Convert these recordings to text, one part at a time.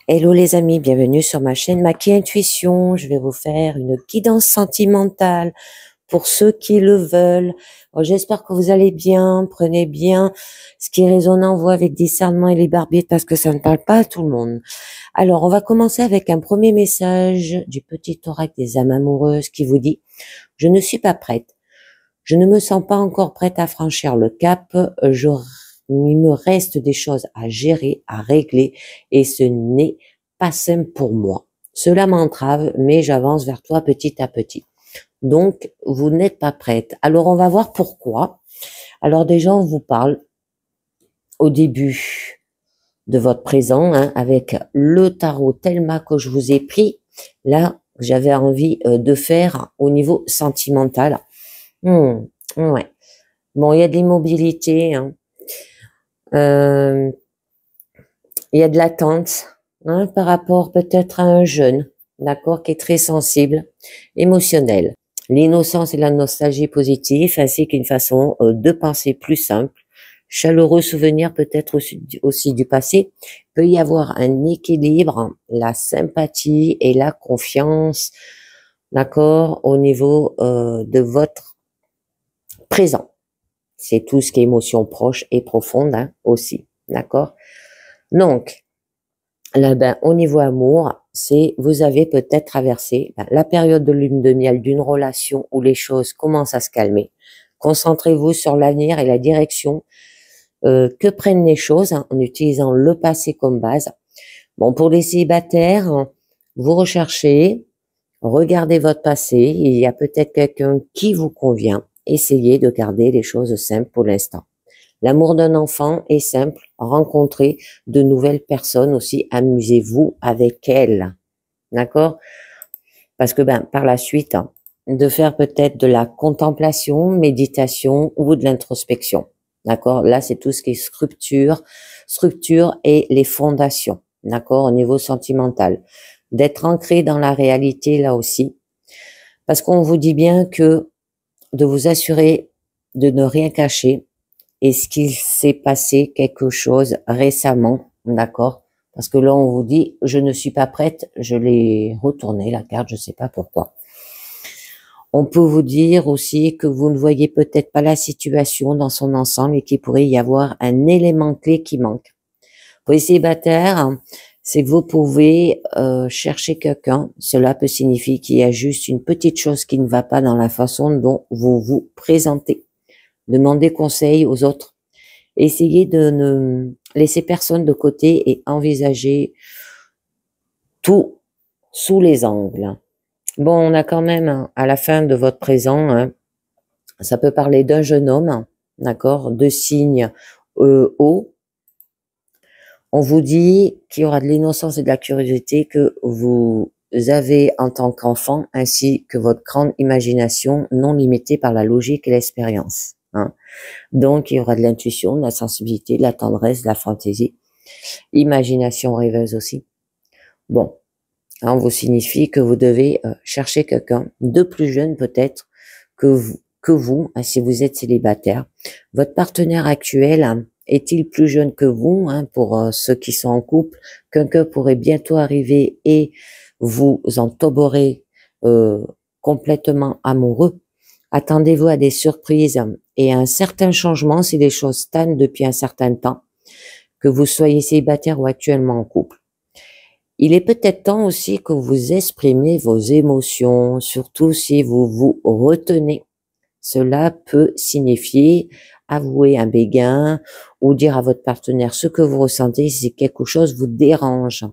Hello les amis, bienvenue sur ma chaîne Maki Intuition. Je vais vous faire une guidance sentimentale pour ceux qui le veulent. J'espère que vous allez bien, prenez bien ce qui résonne en vous avec discernement et libre arbitre parce que ça ne parle pas à tout le monde. Alors, on va commencer avec un premier message du petit oracle des âmes amoureuses qui vous dit: je ne suis pas prête. Je ne me sens pas encore prête à franchir le cap. Il me reste des choses à gérer, à régler, et ce n'est pas simple pour moi. Cela m'entrave, mais j'avance vers toi petit à petit. Donc, vous n'êtes pas prête. Alors, on va voir pourquoi. Alors, déjà, on vous parle au début de votre présent, hein, avec le tarot Telma que je vous ai pris. Là, j'avais envie de faire au niveau sentimental. Ouais. Bon, il y a de l'immobilité, hein. Il y a de l'attente, hein, par rapport peut-être à un jeune, d'accord, qui est très sensible, émotionnel. L'innocence et la nostalgie positive, ainsi qu'une façon de penser plus simple. Chaleureux souvenir peut-être aussi du passé. Il peut y avoir un équilibre, la sympathie et la confiance, d'accord, au niveau de votre présent. C'est tout ce qui est émotion proche et profonde, hein, aussi, d'accord. Donc, là, au niveau amour, vous avez peut-être traversé la période de lune de miel d'une relation où les choses commencent à se calmer. Concentrez-vous sur l'avenir et la direction que prennent les choses, hein, en utilisant le passé comme base. Bon, pour les célibataires, vous recherchez, regardez votre passé, il y a peut-être quelqu'un qui vous convient. Essayez de garder les choses simples pour l'instant. L'amour d'un enfant est simple, rencontrez de nouvelles personnes aussi, amusez-vous avec elles, d'accord? Parce que par la suite, hein, de faire peut-être de la contemplation, méditation ou de l'introspection, d'accord? Là, c'est tout ce qui est structure et les fondations, d'accord? Au niveau sentimental, d'être ancré dans la réalité là aussi, parce qu'on vous dit bien que de vous assurer de ne rien cacher. Est-ce qu'il s'est passé quelque chose récemment, d'accord? Parce que là, on vous dit, je ne suis pas prête, je l'ai retourné, la carte, je ne sais pas pourquoi. On peut vous dire aussi que vous ne voyez peut-être pas la situation dans son ensemble et qu'il pourrait y avoir un élément clé qui manque. Pour les célibataires, c'est que vous pouvez chercher quelqu'un. Cela peut signifier qu'il y a juste une petite chose qui ne va pas dans la façon dont vous vous présentez. Demandez conseil aux autres. Essayez de ne laisser personne de côté et envisager tout sous les angles. Bon, on a quand même, hein, à la fin de votre présent, hein, ça peut parler d'un jeune homme, d'accord, de signe haut. On vous dit qu'il y aura de l'innocence et de la curiosité que vous avez en tant qu'enfant, ainsi que votre grande imagination non limitée par la logique et l'expérience, hein. Donc, il y aura de l'intuition, de la sensibilité, de la tendresse, de la fantaisie, imagination rêveuse aussi. Bon, on vous signifie que vous devez chercher quelqu'un de plus jeune peut-être que vous, hein, si vous êtes célibataire. Votre partenaire actuel, hein, est-il plus jeune que vous, hein, pour ceux qui sont en couple? Quelqu'un pourrait bientôt arriver et vous en tomberez complètement amoureux. Attendez-vous à des surprises et à un certain changement si les choses stagnent depuis un certain temps, que vous soyez célibataire ou actuellement en couple. Il est peut-être temps aussi que vous exprimiez vos émotions, surtout si vous vous retenez. Cela peut signifier avouer un béguin ou dire à votre partenaire ce que vous ressentez si quelque chose vous dérange.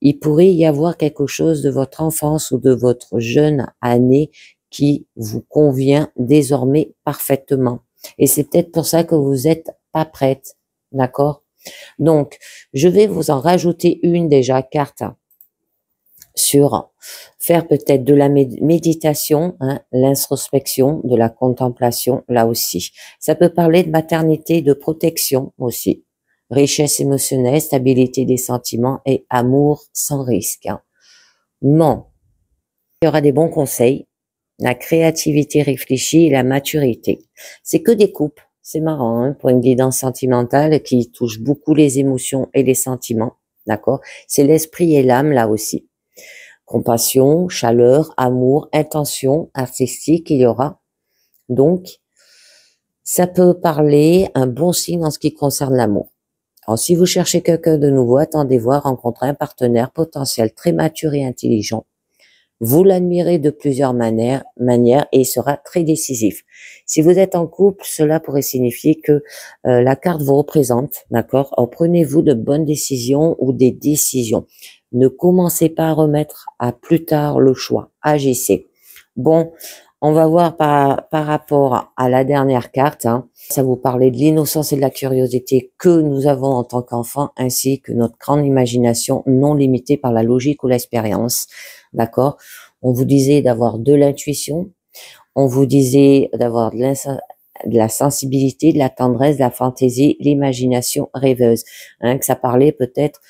Il pourrait y avoir quelque chose de votre enfance ou de votre jeune année qui vous convient désormais parfaitement. Et c'est peut-être pour ça que vous n'êtes pas prête, d'accord? Donc, je vais vous en rajouter une déjà carte sur faire peut-être de la méditation, hein, l'introspection, de la contemplation, là aussi. Ça peut parler de maternité, de protection aussi. Richesse émotionnelle, stabilité des sentiments et amour sans risque, hein. Non, il y aura des bons conseils, la créativité réfléchie et la maturité. C'est que des couples, c'est marrant, hein, pour une guidance sentimentale qui touche beaucoup les émotions et les sentiments, d'accord? C'est l'esprit et l'âme là aussi. Compassion, chaleur, amour, intention artistique, il y aura. Donc, ça peut parler un bon signe en ce qui concerne l'amour. Alors, si vous cherchez quelqu'un de nouveau, attendez-vous à rencontrer un partenaire potentiel très mature et intelligent. Vous l'admirez de plusieurs manières et il sera très décisif. Si vous êtes en couple, cela pourrait signifier que la carte vous représente, d'accord? Alors, prenez-vous de bonnes décisions ou des décisions. Ne commencez pas à remettre à plus tard le choix. Agissez. Bon, on va voir par rapport à la dernière carte. Hein. Ça vous parlait de l'innocence et de la curiosité que nous avons en tant qu'enfants, ainsi que notre grande imagination non limitée par la logique ou l'expérience. D'accord? On vous disait d'avoir de l'intuition. On vous disait d'avoir de la sensibilité, de la tendresse, de la fantaisie, l'imagination rêveuse. Hein, que ça parlait peut-être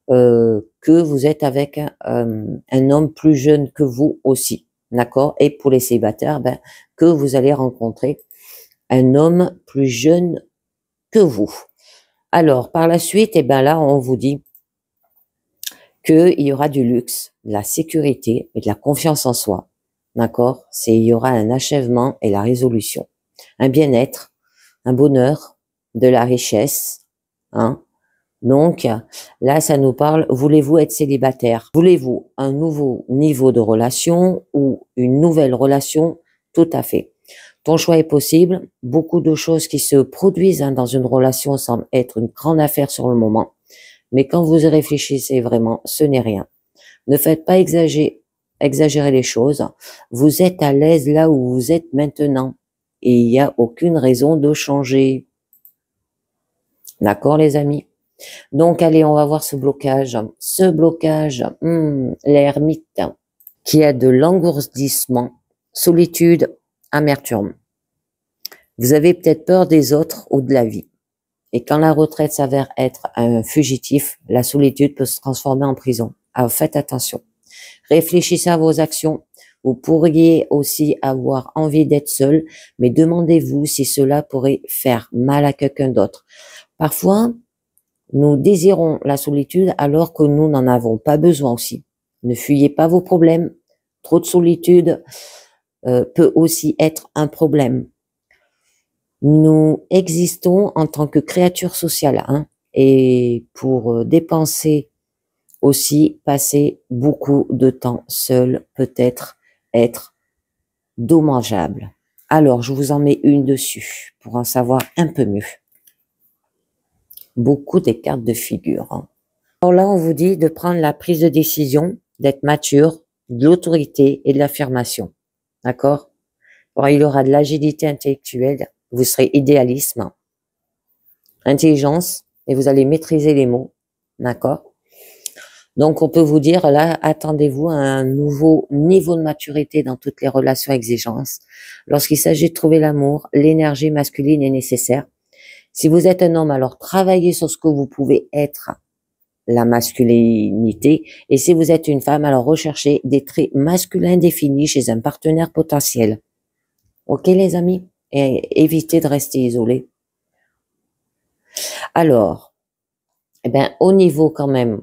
que vous êtes avec un homme plus jeune que vous aussi. D'accord? Et pour les célibataires, ben, que vous allez rencontrer un homme plus jeune que vous. Alors, par la suite, et ben là, on vous dit qu'il y aura du luxe, de la sécurité et de la confiance en soi. D'accord? Il y aura un achèvement et la résolution. Un bien-être, un bonheur, de la richesse, hein? Donc, là, ça nous parle, voulez-vous être célibataire? Voulez-vous un nouveau niveau de relation ou une nouvelle relation? Tout à fait. Ton choix est possible. Beaucoup de choses qui se produisent dans une relation semblent être une grande affaire sur le moment. Mais quand vous y réfléchissez vraiment, ce n'est rien. Ne faites pas exagérer les choses. Vous êtes à l'aise là où vous êtes maintenant. Et il n'y a aucune raison de changer. D'accord, les amis? Donc, allez, on va voir ce blocage. Ce blocage, l'ermite, qui a de l'engourdissement, solitude, amertume. Vous avez peut-être peur des autres ou de la vie. Et quand la retraite s'avère être un fugitif, la solitude peut se transformer en prison. Alors, faites attention. Réfléchissez à vos actions. Vous pourriez aussi avoir envie d'être seul, mais demandez-vous si cela pourrait faire mal à quelqu'un d'autre. Parfois, nous désirons la solitude alors que nous n'en avons pas besoin aussi. Ne fuyez pas vos problèmes. Trop de solitude peut aussi être un problème. Nous existons en tant que créatures sociales, hein, et pour dépenser aussi, passer beaucoup de temps seul peut-être être dommageable. Alors, je vous en mets une dessus pour en savoir un peu mieux. Beaucoup des cartes de figure. Hein. Alors là, on vous dit de prendre la prise de décision, d'être mature, de l'autorité et de l'affirmation. D'accord? Alors, il y aura de l'agilité intellectuelle, vous serez idéalisme, intelligence, et vous allez maîtriser les mots. D'accord? Donc, on peut vous dire, là, attendez-vous à un nouveau niveau de maturité dans toutes les relations exigences. Lorsqu'il s'agit de trouver l'amour, l'énergie masculine est nécessaire. Si vous êtes un homme, alors travaillez sur ce que vous pouvez être, la masculinité. Et si vous êtes une femme, alors recherchez des traits masculins définis chez un partenaire potentiel. Ok, les amis? Et évitez de rester isolés. Alors, eh ben, au niveau quand même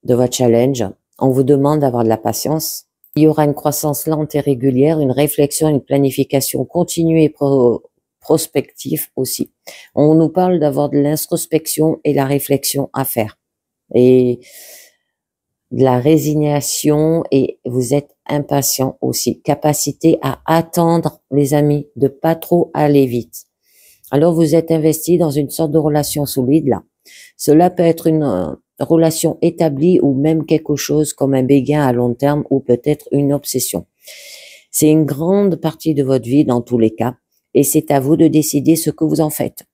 de votre challenge, on vous demande d'avoir de la patience. Il y aura une croissance lente et régulière, une réflexion, une planification continue et prospective aussi. On nous parle d'avoir de l'introspection et la réflexion à faire. Et de la résignation et vous êtes impatient aussi. Capacité à attendre, les amis, de pas trop aller vite. Alors vous êtes investi dans une sorte de relation solide là. Cela peut être une relation établie ou même quelque chose comme un béguin à long terme ou peut-être une obsession. C'est une grande partie de votre vie dans tous les cas et c'est à vous de décider ce que vous en faites.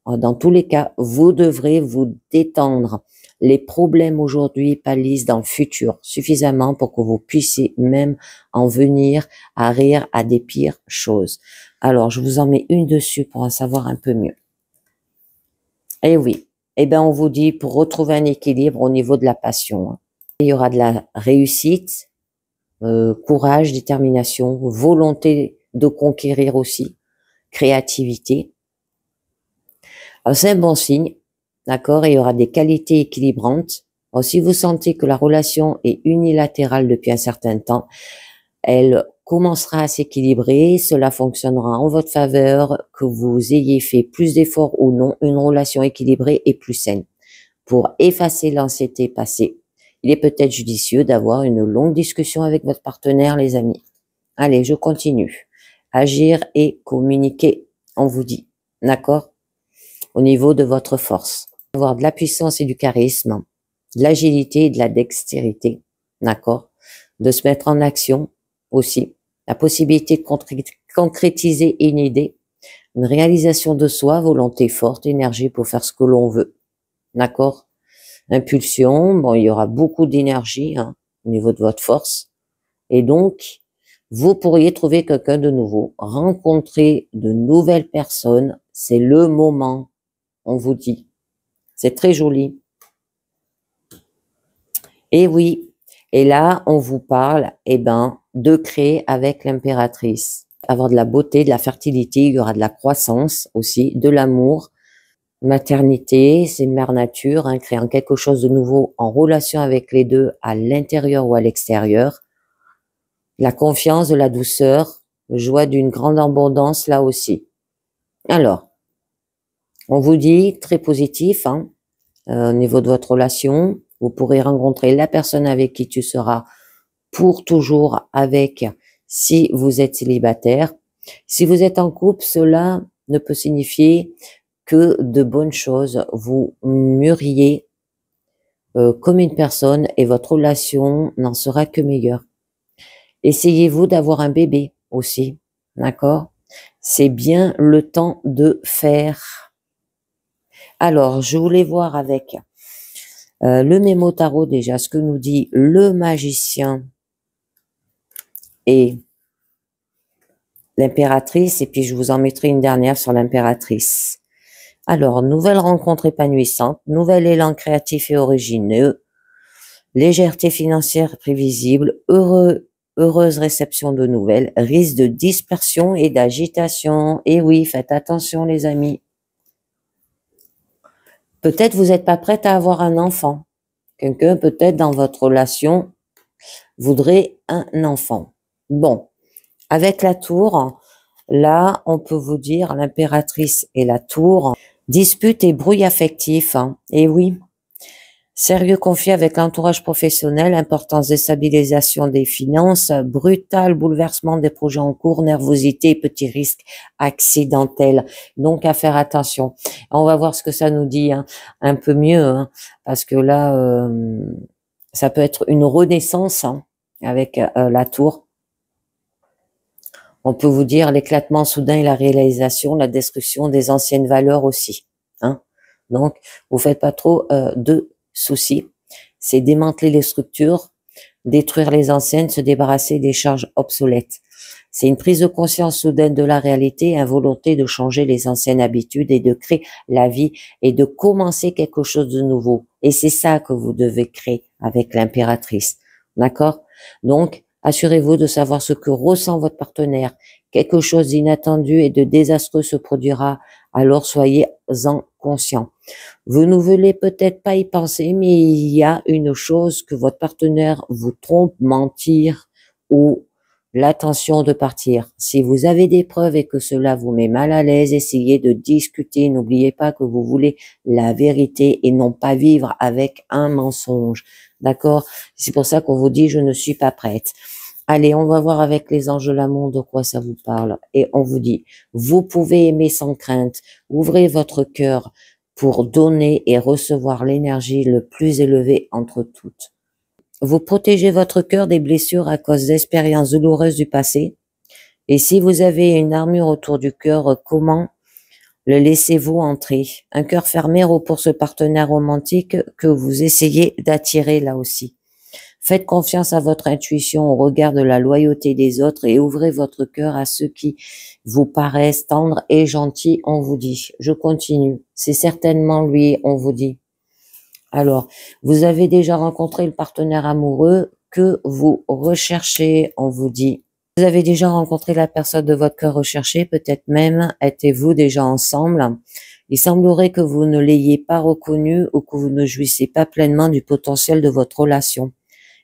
Dans tous les cas, vous devrez vous détendre. Les problèmes aujourd'hui pâlissent dans le futur suffisamment pour que vous puissiez même en venir à rire à des pires choses. Alors, je vous en mets une dessus pour en savoir un peu mieux. Eh oui, eh ben on vous dit pour retrouver un équilibre au niveau de la passion. Hein. Il y aura de la réussite, courage, détermination, volonté de conquérir aussi, créativité. Alors, c'est un bon signe, d'accord? Il y aura des qualités équilibrantes, Alors, si vous sentez que la relation est unilatérale depuis un certain temps, elle commencera à s'équilibrer, cela fonctionnera en votre faveur, que vous ayez fait plus d'efforts ou non, une relation équilibrée est plus saine. Pour effacer l'anxiété passée, il est peut-être judicieux d'avoir une longue discussion avec votre partenaire, les amis. Allez, je continue. Agir et communiquer, on vous dit, d'accord? Au niveau de votre force. Avoir de la puissance et du charisme, de l'agilité et de la dextérité, d'accord? De se mettre en action aussi. La possibilité de concrétiser une idée, une réalisation de soi, volonté forte, énergie pour faire ce que l'on veut, d'accord? Impulsion, bon, il y aura beaucoup d'énergie au niveau de votre force. Et donc, vous pourriez trouver quelqu'un de nouveau, rencontrer de nouvelles personnes. C'est le moment, on vous dit. C'est très joli. Et oui, et là, on vous parle, de créer avec l'impératrice. Avoir de la beauté, de la fertilité, il y aura de la croissance aussi, de l'amour. Maternité, c'est mère nature, créant quelque chose de nouveau en relation avec les deux, à l'intérieur ou à l'extérieur. La confiance, de la douceur, joie d'une grande abondance là aussi. Alors, on vous dit très positif au niveau de votre relation. Vous pourrez rencontrer la personne avec qui tu seras pour toujours avec si vous êtes célibataire. Si vous êtes en couple, cela ne peut signifier que de bonnes choses. Vous mûriez comme une personne et votre relation n'en sera que meilleure. Essayez-vous d'avoir un bébé aussi, d'accord? C'est bien le temps de faire. Alors, je voulais voir avec le mémo tarot déjà, ce que nous dit le magicien et l'impératrice, et puis je vous en mettrai une dernière sur l'impératrice. Alors, nouvelle rencontre épanouissante, nouvel élan créatif et origineux, légèreté financière prévisible, heureuse réception de nouvelles, risque de dispersion et d'agitation. Et oui, faites attention les amis. Peut-être vous n'êtes pas prête à avoir un enfant. Quelqu'un peut-être dans votre relation voudrait un enfant. Bon, avec la tour, là, on peut vous dire l'impératrice et la tour, dispute et brouille affectif. Et oui, sérieux conflit avec l'entourage professionnel, importance de stabilisation des finances, brutal bouleversement des projets en cours, nervosité, petits risques accidentels. Donc, à faire attention. On va voir ce que ça nous dit un peu mieux, parce que là, ça peut être une renaissance avec la tour. On peut vous dire l'éclatement soudain et la réalisation, la destruction des anciennes valeurs aussi. Donc, vous faites pas trop de soucis. C'est démanteler les structures, détruire les anciennes, se débarrasser des charges obsolètes. C'est une prise de conscience soudaine de la réalité, une volonté de changer les anciennes habitudes et de créer la vie et de commencer quelque chose de nouveau. Et c'est ça que vous devez créer avec l'impératrice. D'accord? Donc, assurez-vous de savoir ce que ressent votre partenaire. Quelque chose d'inattendu et de désastreux se produira, alors soyez-en conscients. Vous ne voulez peut-être pas y penser, mais il y a une chose que votre partenaire vous trompe, mentir ou l'intention de partir. Si vous avez des preuves et que cela vous met mal à l'aise, essayez de discuter. N'oubliez pas que vous voulez la vérité et non pas vivre avec un mensonge. D'accord? C'est pour ça qu'on vous dit « je ne suis pas prête ». Allez, on va voir avec les anges de l'amour de quoi ça vous parle. Et on vous dit, vous pouvez aimer sans crainte. Ouvrez votre cœur pour donner et recevoir l'énergie le plus élevée entre toutes. Vous protégez votre cœur des blessures à cause d'expériences douloureuses du passé. Et si vous avez une armure autour du cœur, comment le laissez-vous entrer? Un cœur fermé pour ce partenaire romantique que vous essayez d'attirer là aussi. Faites confiance à votre intuition au regard de la loyauté des autres et ouvrez votre cœur à ceux qui vous paraissent tendres et gentils, on vous dit. Je continue. C'est certainement lui, on vous dit. Alors, vous avez déjà rencontré le partenaire amoureux que vous recherchez, on vous dit. Vous avez déjà rencontré la personne de votre cœur recherché, peut-être même êtes-vous déjà ensemble. Il semblerait que vous ne l'ayez pas reconnu ou que vous ne jouissez pas pleinement du potentiel de votre relation.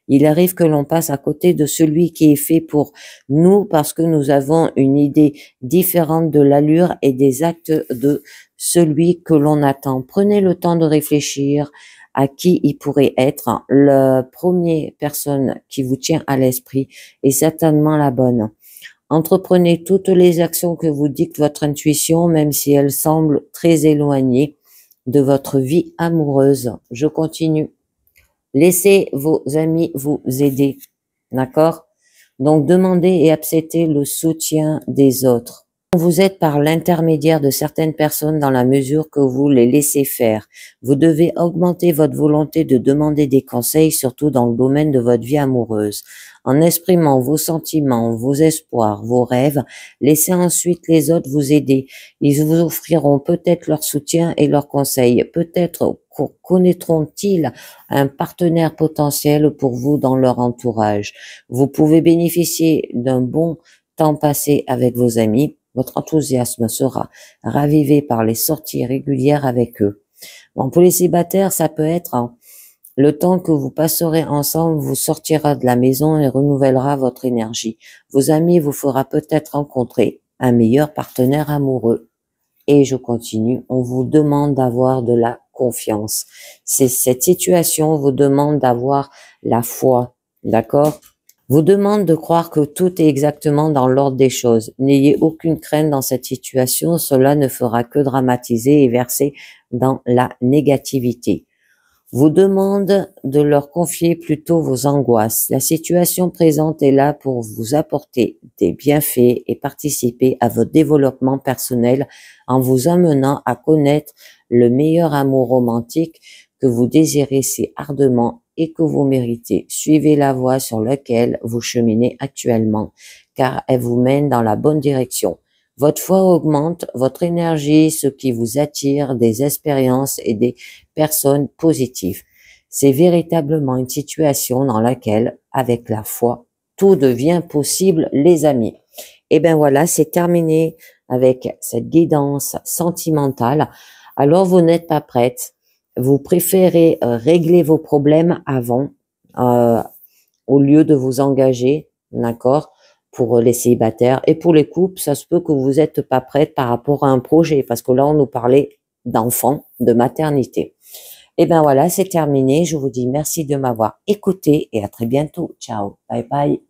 Il arrive que l'on passe à côté de celui qui est fait pour nous parce que nous avons une idée différente de l'allure et des actes de celui que l'on attend. Prenez le temps de réfléchir à qui il pourrait être. La première personne qui vous tient à l'esprit est certainement la bonne. Entreprenez toutes les actions que vous dicte votre intuition, même si elles semblent très éloignées de votre vie amoureuse. Je continue. Laissez vos amis vous aider, d'accord? Donc, demandez et acceptez le soutien des autres. Vous êtes par l'intermédiaire de certaines personnes dans la mesure que vous les laissez faire. Vous devez augmenter votre volonté de demander des conseils, surtout dans le domaine de votre vie amoureuse. En exprimant vos sentiments, vos espoirs, vos rêves, laissez ensuite les autres vous aider. Ils vous offriront peut-être leur soutien et leurs conseils. Peut-être connaîtront-ils un partenaire potentiel pour vous dans leur entourage. Vous pouvez bénéficier d'un bon temps passé avec vos amis. Votre enthousiasme sera ravivé par les sorties régulières avec eux. Bon, pour les célibataires, ça peut être le temps que vous passerez ensemble vous sortira de la maison et renouvellera votre énergie. Vos amis vous fera peut-être rencontrer un meilleur partenaire amoureux. Et je continue, on vous demande d'avoir de la confiance. Cette situation vous demande d'avoir la foi, d'accord? Vous demande de croire que tout est exactement dans l'ordre des choses. N'ayez aucune crainte dans cette situation, cela ne fera que dramatiser et verser dans la négativité. Vous demande de leur confier plutôt vos angoisses. La situation présente est là pour vous apporter des bienfaits et participer à votre développement personnel en vous amenant à connaître le meilleur amour romantique que vous désirez si ardemment et que vous méritez. Suivez la voie sur laquelle vous cheminez actuellement, car elle vous mène dans la bonne direction. Votre foi augmente, votre énergie, ce qui vous attire, des expériences et des personnes positives. C'est véritablement une situation dans laquelle, avec la foi, tout devient possible, les amis. Et ben voilà, c'est terminé avec cette guidance sentimentale. Alors, vous n'êtes pas prête. Vous préférez régler vos problèmes avant, au lieu de vous engager, d'accord, pour les célibataires. Et pour les couples, ça se peut que vous n'êtes pas prête par rapport à un projet, parce que là, on nous parlait d'enfants, de maternité. Et ben voilà, c'est terminé. Je vous dis merci de m'avoir écouté et à très bientôt. Ciao, bye bye.